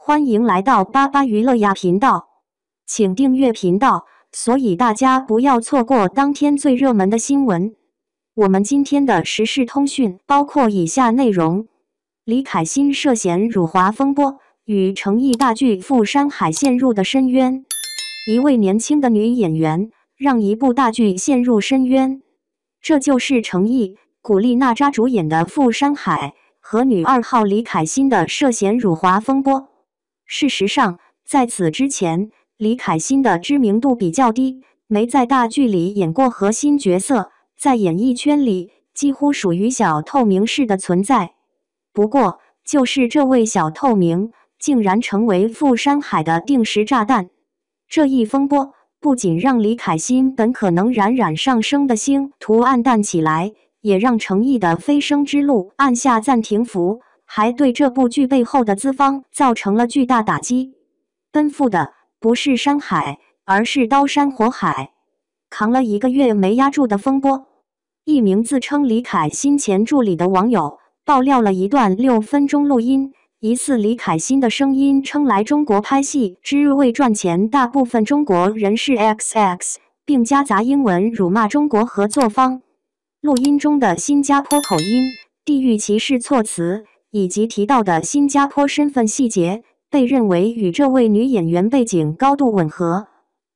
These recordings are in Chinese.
欢迎来到巴巴娱乐呀频道，请订阅频道，所以大家不要错过当天最热门的新闻。我们今天的时事通讯包括以下内容：李凯欣涉嫌辱华风波，与诚意大剧《富山海》陷入的深渊；一位年轻的女演员让一部大剧陷入深渊。这就是诚意古力娜扎主演的《富山海》和女2号李凯欣的涉嫌辱华风波。事实上，在此之前，李凯欣的知名度比较低，没在大剧里演过核心角色，在演艺圈里几乎属于小透明式的存在。不过，就是这位小透明，竟然成为富山海的定时炸弹。这一风波不仅让李凯欣本可能冉冉上升的星途暗淡起来，也让诚意的飞升之路按下暂停符，还对这部剧背后的资方造成了巨大打击。奔赴的不是山海，而是刀山火海，扛了1个月没压住的风波。一名自称李凯欣前助理的网友爆料了一段6分钟录音，疑似李凯欣的声音称来中国拍戏只为赚钱，大部分中国人是 XX， 并夹杂英文辱骂中国合作方。录音中的新加坡口音、地域歧视措辞以及提到的新加坡身份细节，被认为与这位女演员背景高度吻合。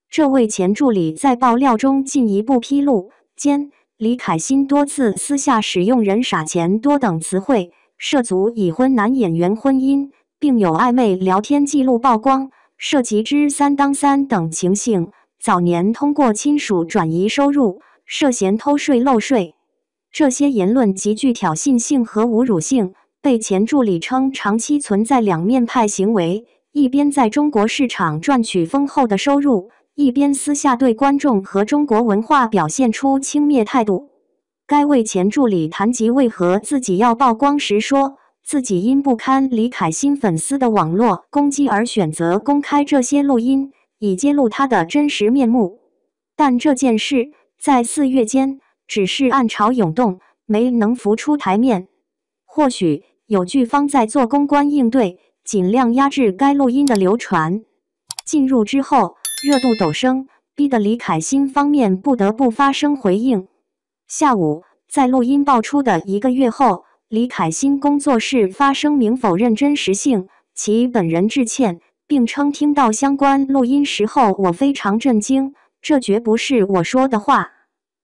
这位前助理在爆料中进一步披露，李凯欣多次私下使用人傻钱多等词汇，涉足已婚男演员婚姻，并有暧昧聊天记录曝光，涉及之3当3等情形。早年通过亲属转移收入，涉嫌偷税漏税。这些言论极具挑衅性和侮辱性，被前助理称长期存在两面派行为，一边在中国市场赚取丰厚的收入，一边私下对观众和中国文化表现出轻蔑态度。该位前助理谈及为何自己要曝光时说，自己因不堪李凯欣粉丝的网络攻击而选择公开这些录音，以揭露他的真实面目。但这件事在4月间只是暗潮涌动，没能浮出台面。或许有剧方在做公关应对，尽量压制该录音的流传。进入之后，热度陡升，逼得李凯欣方面不得不发声回应。下午，在录音爆出的1个月后，李凯欣工作室发声明否认真实性，其本人致歉，并称听到相关录音时候我非常震惊，这绝不是我说的话。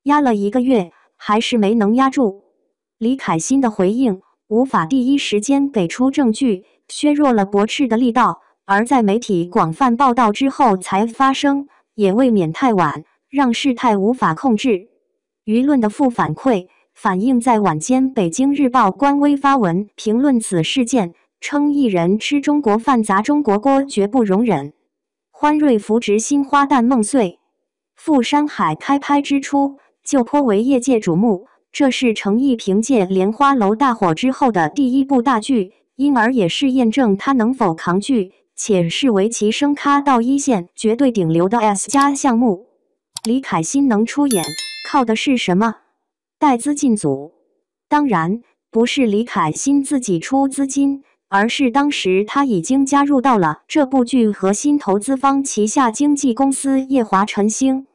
压了1个月，还是没能压住。李凯欣的回应无法第一时间给出证据，削弱了驳斥的力道，而在媒体广泛报道之后才发声，也未免太晚，让事态无法控制。舆论的负反馈反映在晚间北京日报官微发文评论此事件，称艺人吃中国饭砸中国锅绝不容忍。欢瑞扶植新花旦梦碎。富山海开拍之初就颇为业界瞩目，这是诚意凭借《莲花楼》大火之后的第1部大剧，因而也是验证他能否扛剧，且视为其升咖到1线绝对顶流的 S+ 项目。李凯欣能出演，靠的是什么？带资进组。当然，不是李凯欣自己出资金，而是当时他已经加入到了这部剧核心投资方旗下经纪公司夜华晨星，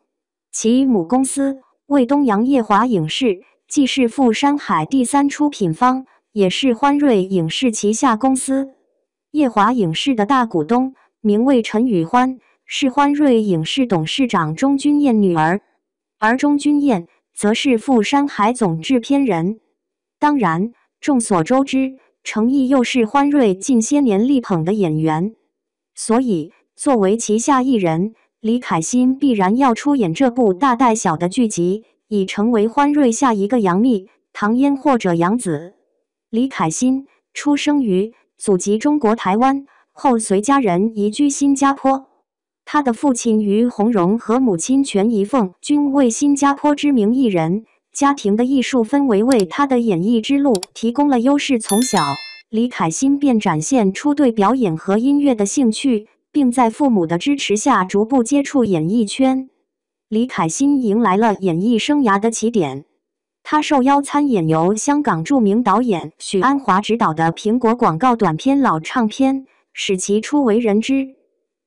其母公司为东洋夜华影视，既是富山海第3出品方，也是欢瑞影视旗下公司。夜华影视的大股东名为陈宇欢，是欢瑞影视董事长钟君燕女儿，而钟君燕则是富山海总制片人。当然，众所周知，诚意又是欢瑞近些年力捧的演员，所以作为旗下艺人，李凯欣必然要出演这部大带小的剧集，已成为欢瑞下一个杨幂、唐嫣或者杨紫。李凯欣出生于祖籍中国台湾，后随家人移居新加坡。他的父亲于鸿荣和母亲全怡凤均为新加坡知名艺人，家庭的艺术氛围为他的演艺之路提供了优势。从小，李凯欣便展现出对表演和音乐的兴趣，并在父母的支持下逐步接触演艺圈。李凯欣迎来了演艺生涯的起点。他受邀参演由香港著名导演许鞍华执导的苹果广告短片《老唱片》，使其初为人知。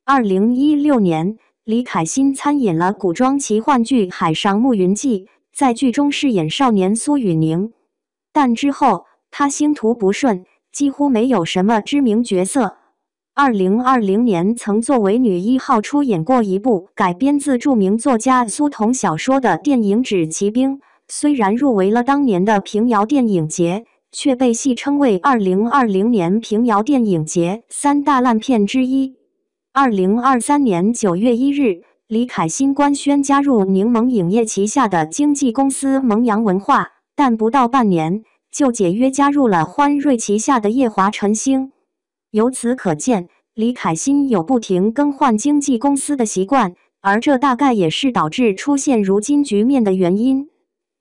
2016年，李凯欣参演了古装奇幻剧《海上牧云记》，在剧中饰演少年苏雨宁。但之后他星途不顺，几乎没有什么知名角色。2020年曾作为女一号出演过一部改编自著名作家苏童小说的电影《纸骑兵》，虽然入围了当年的平遥电影节，却被戏称为2020年平遥电影节3大烂片之一。2023年9月1日，李凯欣官宣加入柠檬影业旗下的经纪公司萌羊文化，但不到半年就解约加入了欢瑞旗下的夜华晨星。由此可见，李凯欣有不停更换经纪公司的习惯，而这大概也是导致出现如今局面的原因。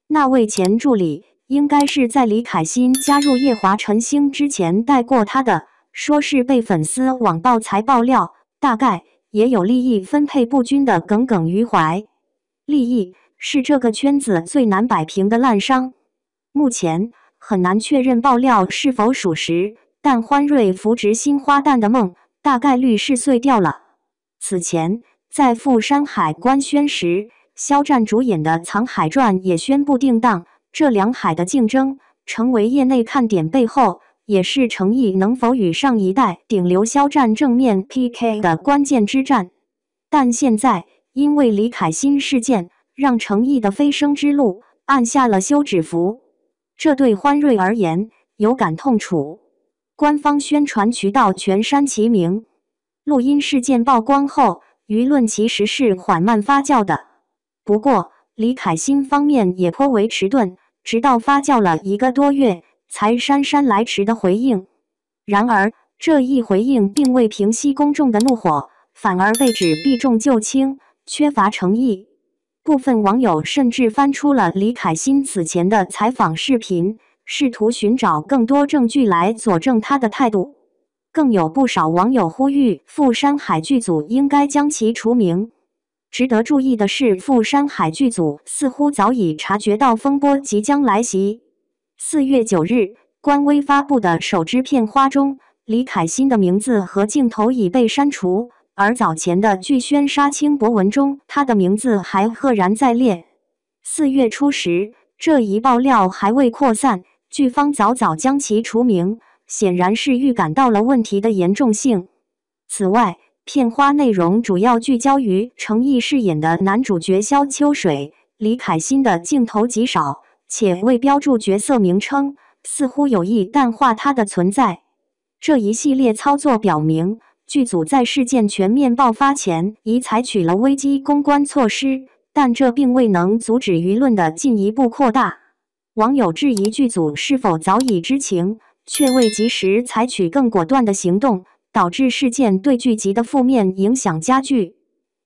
那位前助理应该是在李凯欣加入夜华晨星之前带过他的，说是被粉丝网暴才爆料，大概也有利益分配不均的耿耿于怀。利益是这个圈子最难摆平的烂伤，目前很难确认爆料是否属实，但欢瑞扶植新花旦的梦大概率是碎掉了。此前在赴山海官宣时，肖战主演的《藏海传》也宣布定档，这两海的竞争成为业内看点，背后也是诚意能否与上一代顶流肖战正面 PK 的关键之战。但现在因为李凯欣事件，让诚意的飞升之路按下了休止符，这对欢瑞而言有感痛楚。官方宣传渠道全删其名。录音事件曝光后，舆论其实是缓慢发酵的。不过，李凯欣方面也颇为迟钝，直到发酵了1个多月，才姗姗来迟的回应。然而，这一回应并未平息公众的怒火，反而被指避重就轻，缺乏诚意。部分网友甚至翻出了李凯欣此前的采访视频，试图寻找更多证据来佐证他的态度。更有不少网友呼吁赴山海剧组应该将其除名。值得注意的是，赴山海剧组似乎早已察觉到风波即将来袭。4月9日，官微发布的首支片花中，李凯欣的名字和镜头已被删除，而早前的剧宣杀青博文中，他的名字还赫然在列。4月初时，这一爆料还未扩散，剧方早将其除名，显然是预感到了问题的严重性。此外，片花内容主要聚焦于诚意饰演的男主角萧秋水，李凯欣的镜头极少，且未标注角色名称，似乎有意淡化他的存在。这一系列操作表明，剧组在事件全面爆发前已采取了危机公关措施，但这并未能阻止舆论的进一步扩大。网友质疑剧组是否早已知情，却未及时采取更果断的行动，导致事件对剧集的负面影响加剧。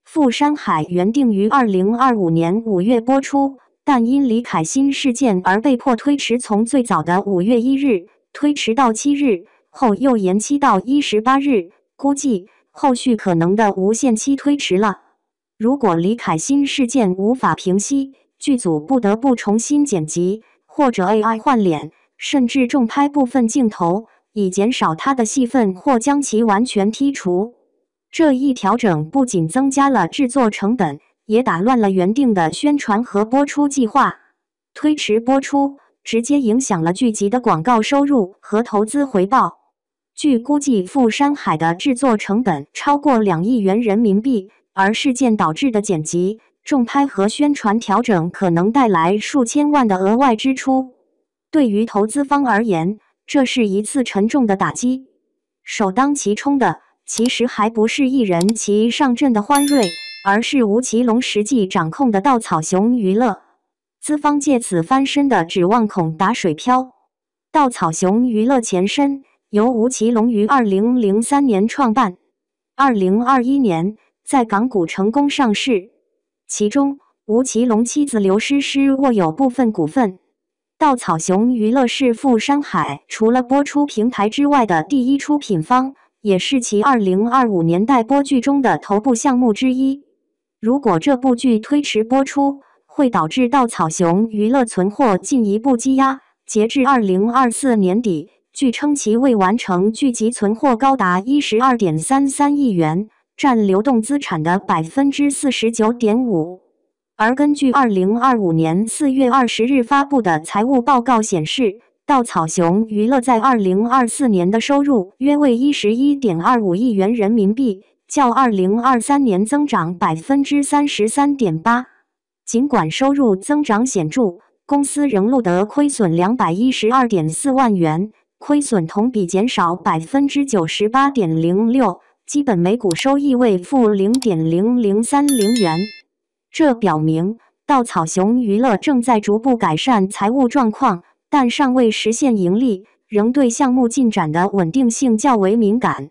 赴山海原定于2025年5月播出，但因李凯欣事件而被迫推迟，从最早的5月1日推迟到7日，后又延期到18日，估计后续可能的无限期推迟了。如果李凯欣事件无法平息，剧组不得不重新剪辑，或者 AI 换脸，甚至重拍部分镜头，以减少他的戏份或将其完全剔除。这一调整不仅增加了制作成本，也打乱了原定的宣传和播出计划。推迟播出直接影响了剧集的广告收入和投资回报。据估计，赴山海的制作成本超过2亿元人民币，而事件导致的剪辑、重拍和宣传调整可能带来数千万的额外支出。对于投资方而言，这是一次沉重的打击。首当其冲的其实还不是一人齐上阵的欢瑞，而是吴奇隆实际掌控的稻草熊娱乐。资方借此翻身的指望恐打水漂。稻草熊娱乐前身由吴奇隆于2003年创办，2021年在港股成功上市，其中吴奇隆妻子刘诗诗握有部分股份。稻草熊娱乐是赴山海除了播出平台之外的第一出品方，也是其2025年待播剧中的头部项目之一。如果这部剧推迟播出，会导致稻草熊娱乐存货进一步积压，截至2024年底，据称其未完成剧集存货高达12.33亿元，占流动资产的49.5%。而根据2025年4月20日发布的财务报告显示，稻草熊娱乐在2024年的收入约为11.25亿元人民币，较2023年增长33.8%。尽管收入增长显著，公司仍录得亏损212.4万元，亏损同比减少98.06%，基本每股收益为负0.0030元。这表明稻草熊娱乐正在逐步改善财务状况，但尚未实现盈利，仍对项目进展的稳定性较为敏感。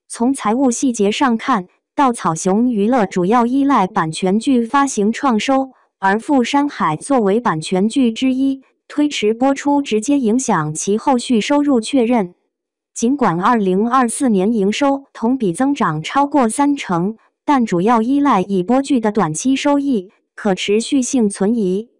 从财务细节上看，稻草熊娱乐主要依赖版权剧发行创收，而富山海作为版权剧之一，推迟播出直接影响其后续收入确认。尽管2024年营收同比增长超过30%，但主要依赖已播剧的短期收益，可持续性存疑。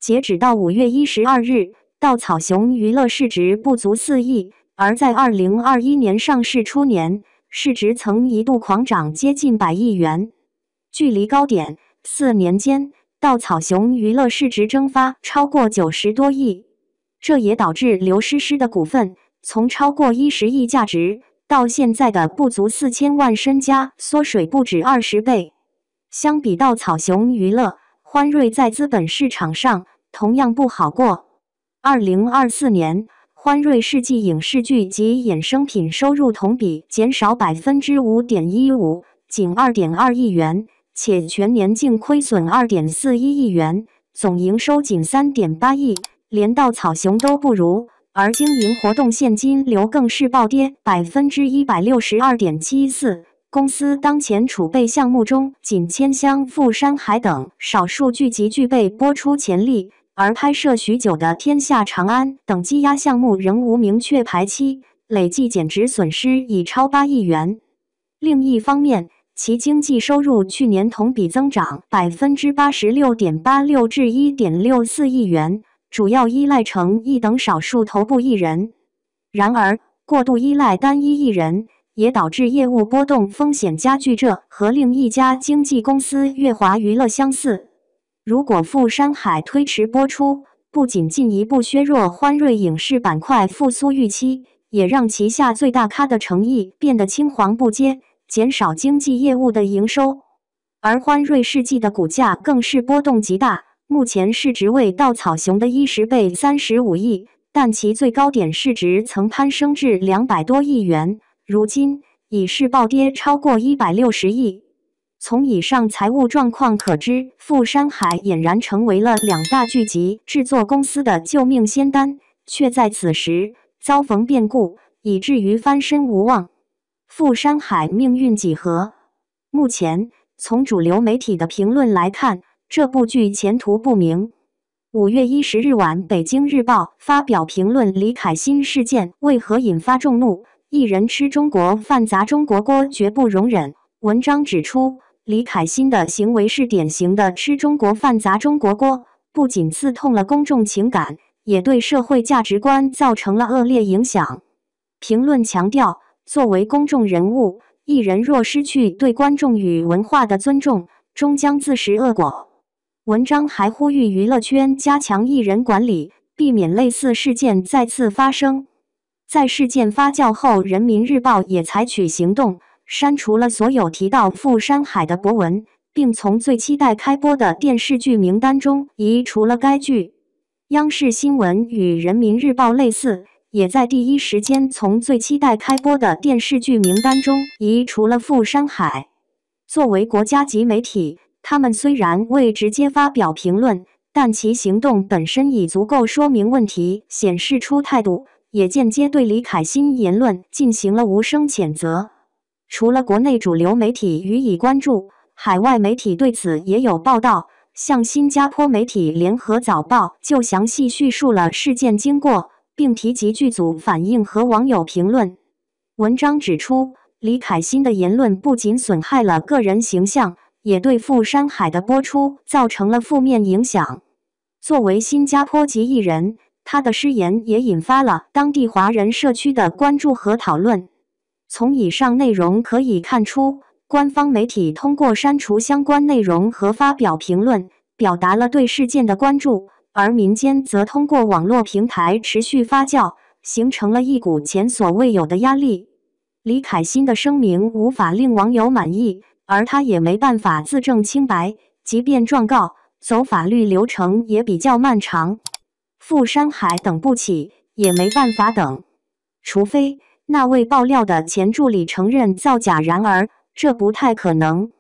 截止到5月12日，稻草熊娱乐市值不足4亿，而在2021年上市初年，市值曾一度狂涨接近100亿元。距离高点4年间，稻草熊娱乐市值蒸发超过90多亿，这也导致刘诗诗的股份从超过10亿价值到现在的不足4000万身家缩水不止20倍。相比稻草熊娱乐，欢瑞在资本市场上同样不好过。2024年，欢瑞世纪影视剧及衍生品收入同比减少5.15%，仅2.2亿元，且全年净亏损2.41亿元，总营收仅3.8亿，连稻草熊都不如。而经营活动现金流更是暴跌162.74%。公司当前储备项目中，仅千香、富山海等少数剧集具备播出潜力，而拍摄许久的天下长安等积压项目仍无明确排期，累计减值损失已超8亿元。另一方面，其经济收入去年同比增长86.86%至1.64亿元。主要依赖成艺等少数头部艺人，然而过度依赖单一艺人，也导致业务波动风险加剧。这和另一家经纪公司乐华娱乐相似。如果富山海推迟播出，不仅进一步削弱欢瑞影视板块复苏预期，也让旗下最大咖的诚意变得青黄不接，减少经纪业务的营收。而欢瑞世纪的股价更是波动极大。目前市值为稻草熊的10倍35亿，但其最高点市值曾攀升至200多亿元，如今已是暴跌超过160亿。从以上财务状况可知，富山海俨然成为了2大剧集制作公司的救命仙丹，却在此时遭逢变故，以至于翻身无望。富山海命运几何？目前从主流媒体的评论来看，这部剧前途不明。5月10日晚，《北京日报》发表评论李凯欣事件为何引发众怒，艺人吃中国饭砸中国锅绝不容忍。文章指出，李凯欣的行为是典型的吃中国饭砸中国锅，不仅刺痛了公众情感，也对社会价值观造成了恶劣影响。评论强调，作为公众人物，艺人若失去对观众与文化的尊重，终将自食恶果。文章还呼吁娱乐圈加强艺人管理，避免类似事件再次发生。在事件发酵后，人民日报也采取行动，删除了所有提到富山海的博文，并从最期待开播的电视剧名单中移除了该剧。央视新闻与人民日报类似，也在第一时间从最期待开播的电视剧名单中移除了富山海。作为国家级媒体，他们虽然未直接发表评论，但其行动本身已足够说明问题，显示出态度，也间接对李凯欣言论进行了无声谴责。除了国内主流媒体予以关注，海外媒体对此也有报道，像新加坡媒体联合早报就详细叙述了事件经过，并提及剧组反应和网友评论。文章指出，李凯欣的言论不仅损害了个人形象，也对富山海的播出造成了负面影响。作为新加坡籍艺人，他的失言也引发了当地华人社区的关注和讨论。从以上内容可以看出，官方媒体通过删除相关内容和发表评论，表达了对事件的关注，而民间则通过网络平台持续发酵，形成了一股前所未有的压力。李凯欣的声明无法令网友满意，而他也没办法自证清白，即便状告，走法律流程也比较漫长。傅山海等不起，也没办法等，除非那位爆料的前助理承认造假，然而这不太可能。